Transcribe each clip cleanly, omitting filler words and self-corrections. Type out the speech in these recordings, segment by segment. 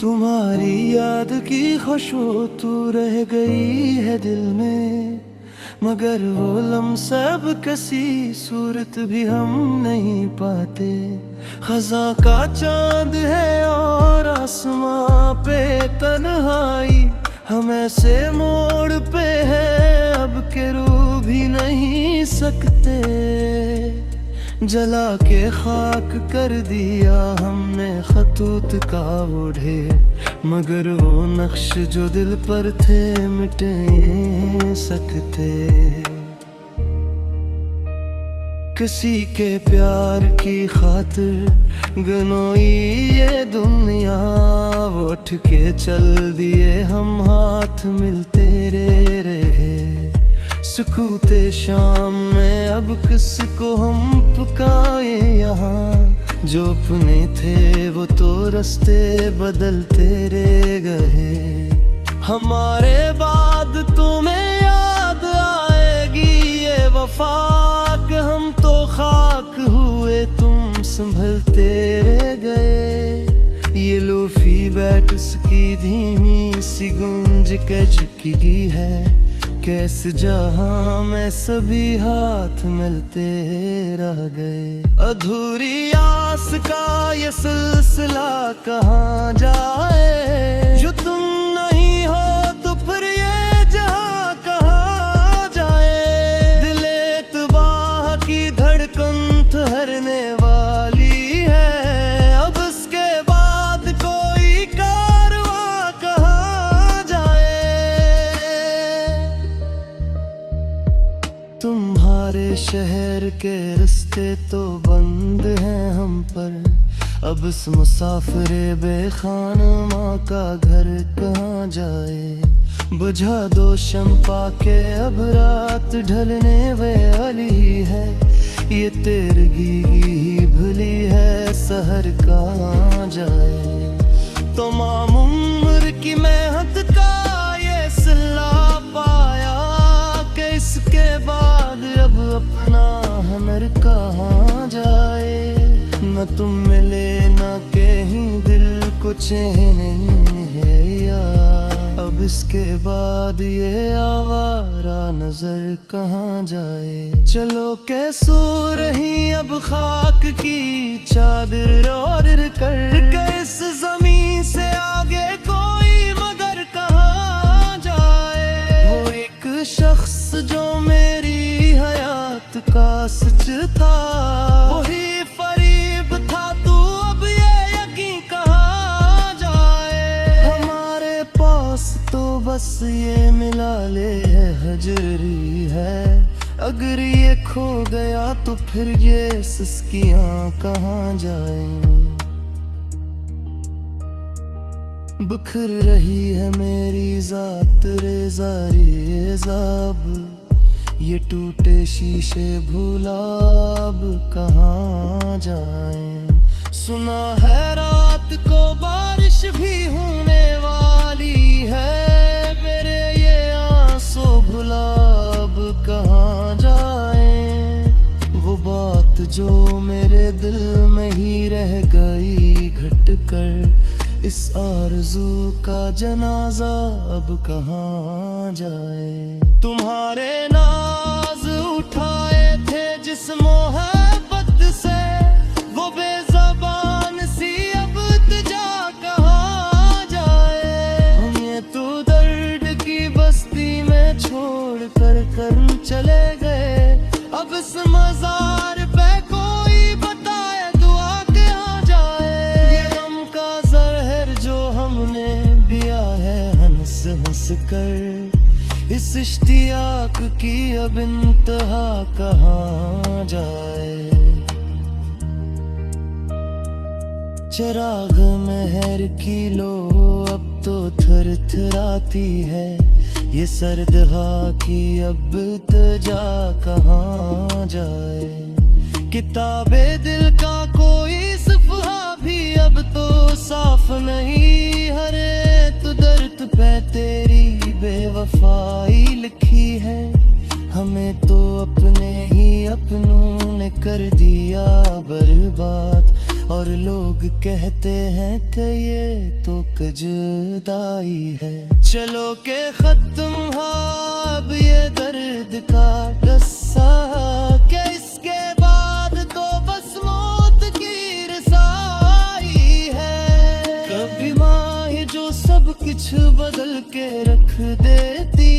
तुम्हारी याद की खुशबू तू रह गई है दिल में, मगर वो लम्हा अब कसी सूरत भी हम नहीं पाते। खजा का चांद है और आसमां पे तन्हाई, हम ऐसे मोड़ पे हैं अब के रू भी नहीं सकते। जला के खाक कर दिया हमने खतूत का वो ढेर, मगर वो नक्श जो दिल पर थे मिट नहीं सकते। किसी के प्यार की खातिर गनोई ये दुनिया, वो उठ के चल दिए हम हाथ मिलते रहे। सुकूते शाम में अब किसको हम पुकारे यहाँ, जो अपने थे वो तो रास्ते बदलते रह गए। हमारे बाद तुम्हें याद आएगी ये वफा कि हम तो खाक हुए तुम संभलते रह गए। ये लोफी बैट उसकी धीमी सी गूंज कह चुकी है, कैसे जहां में सभी हाथ मिलते रह गए। अधूरी आस का ये सिलसिला कहाँ जाए, जो तुम नहीं हो तो फिर ये जहां कहाँ जाए। दिल एतबाह की धड़कन ठहरने वाली है, अब इसके बाद कोई कारवां कहाँ जाए। तुम्हारे शहर के रास्ते तो बंद हैं हम पर, अब इस मुसाफिरे बेखानमा का घर कहाँ जाए। बुझा दो शम्पा के अब रात ढलने वाली है, ये तेरगी भुली है सहर कहाँ जाए। तो माम उम्र की मेहनत का ये सिला पाया कि इसके बाद अब अपना हुनर कहाँ जाए। न तुम मिले न कहीं दिल को चैन है यार, अब इसके बाद ये आवारा नजर कहाँ जाए। चलो कैसो रही अब खाक की चादर और कर इस जमीन से आगे कोई मगर कहाँ जाए। वो एक शख्स जो मेरी हयात का सच था, वही फरीब था तू अब ये यकीन कहाँ जाए। हमारे पास तो बस ये मिला ले है हजरी है, अगर ये खो गया तो फिर ये सिस्कियाँ कहाँ जाएं। बिखर रही है मेरी जात रेज़ा रेज़ाब, ये टूटे शीशे भूलाब कहाँ जाएं। सुना है रात को बारिश भी होने वाली है, मेरे ये आंसू भुलाब कहाँ जाएं। वो बात जो मेरे दिल में ही रह गई घट कर, इस आरज़ू का जनाजा अब कहाँ जाए। तुम्हारे नाज उठाए थे जिस मोहब्बत से, वो बेज़बान सी अब इल्तिजा कहाँ जाए। हम ये तो दर्द की बस्ती में छोड़ कर चले गए, अब इस मज़ार पे कोई बताए दुआ कहाँ जाए। ये गम का ज़हर जो हमने पिया है हंस हंस कर, इस इश्तियाक की अब इंतहा कहाँ जाए। चिराग महर की लो अब तो थरथराती है, ये सर्द हवा की अब इल्तिजा कहाँ जाए। किताबे दिल का कोई सफ़हा भी अब तो साफ नहीं, हरे तो दर्द पे तेरी बेवफाई लिखी है। हमें तो अपने ही अपनों ने कर दिया बर्बाद, और लोग कहते हैं कि ये तो जुदाई है। चलो के खत्म हो अब ये दर्द का रस्सा, के इसके बाद तो बस मौत की रसाई है। कभी माँ जो सब कुछ बदल के रख देती,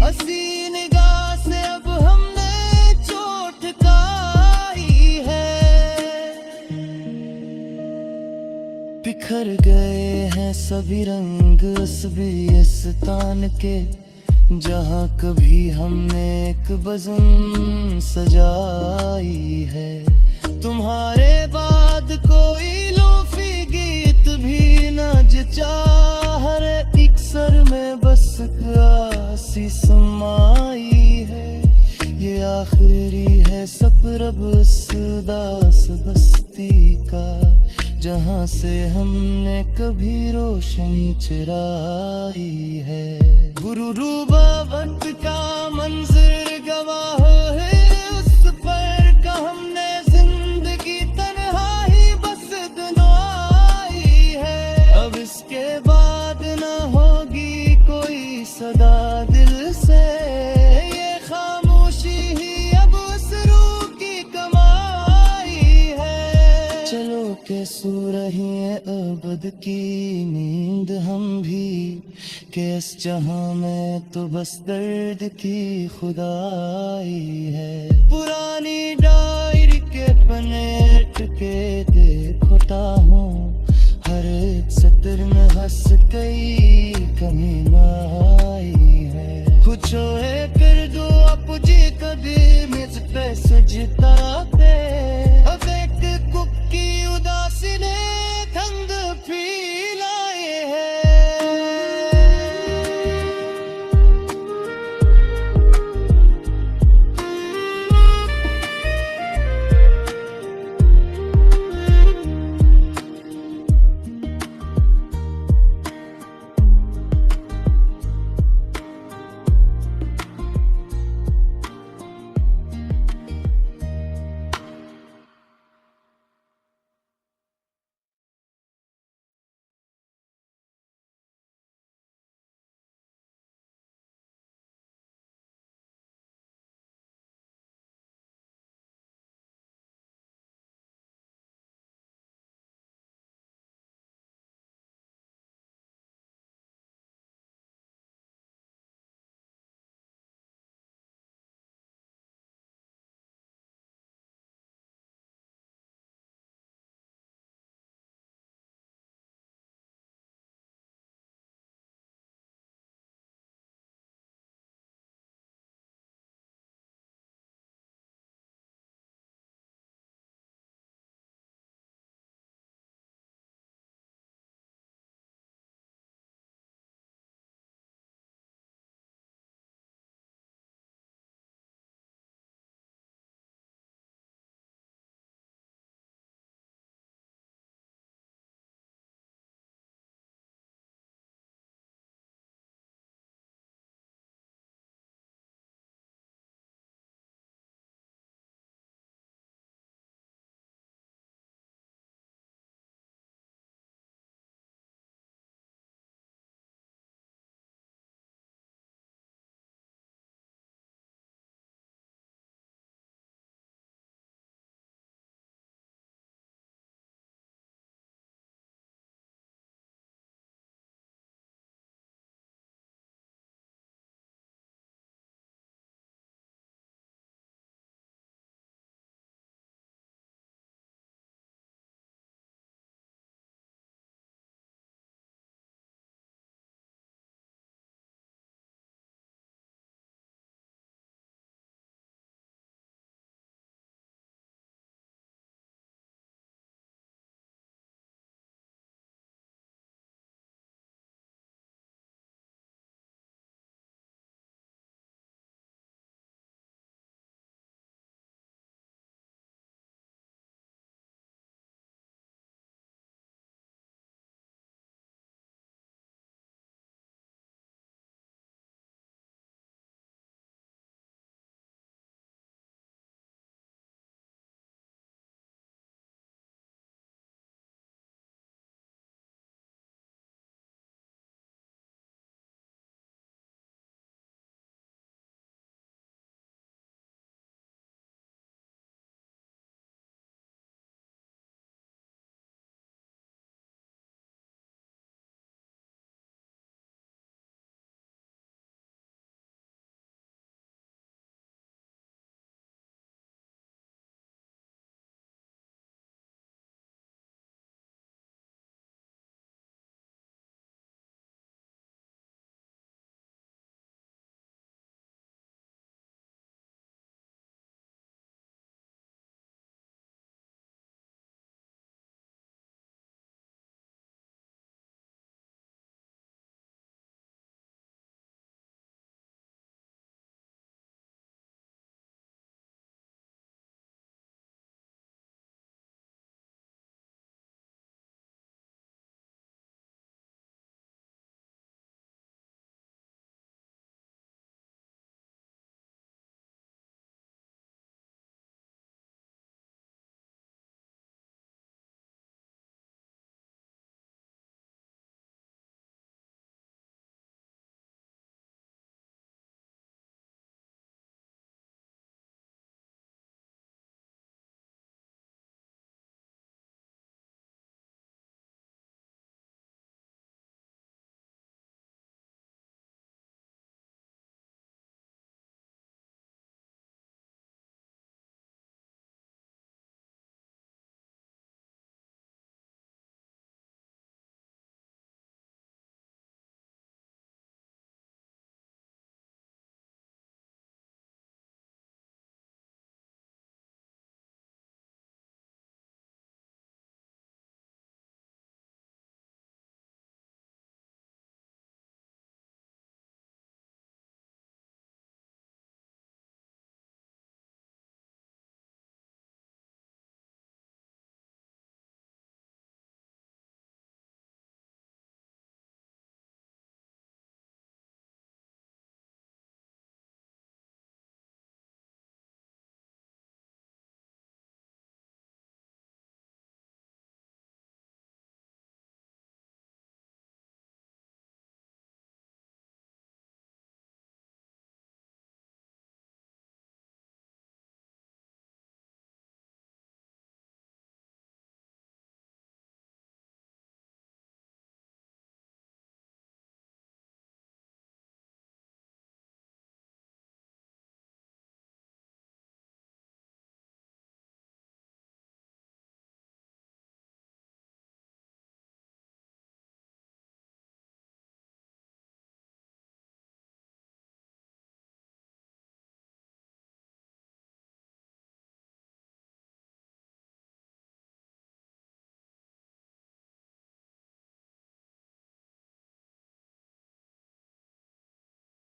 हंसी निगाह से अब हमने चोट खाई है। बिखर गए हैं सभी रंग असबियस्तान के, जहाँ कभी हमने एक बज़म सजाई है। तुम्हारे बाद कोई लोफी गीत भी न जचा, हर एक सर में बस आसी समाई है। ये आखिरी है सफर अब उस उदास बस्ती का, जहाँ से हमने कभी रोशनी चुराई है। गुरुरूबा वक्त का मंजर गवाह है उस पर का, हमने जिंदगी तन्हाई बस दुनाई है। अब इसके बाद न होगी कोई सदा दिल से, ये खामोशी ही अब उस रूह की कमाई है। चलो के सो रही है अबद की नींद हम भी, के इस जहां में तो बस दर्द की खुदाई है। पुरानी डायरी के पन्ने के देखता हूँ, हर एक सतर में हंस कई कमी आई है। कुछ कर दो आप जी कभी मुझ पे सजता